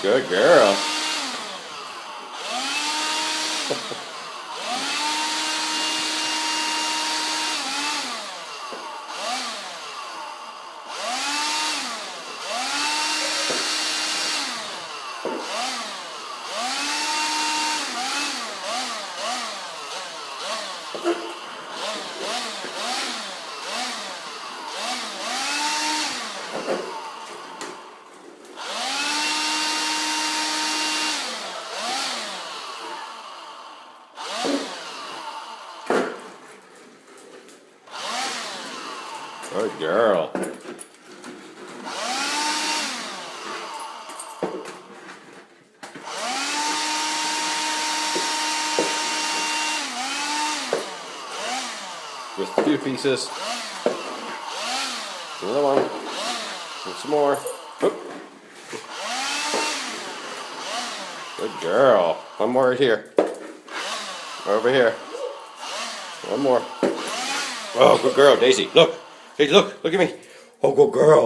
Good girl. Good girl. Just a few pieces. Another one. And some more. Oop. Good girl. One more right here. Over here. One more. Oh, good girl, Daisy. Look. Hey, look at me. Oh, good girl.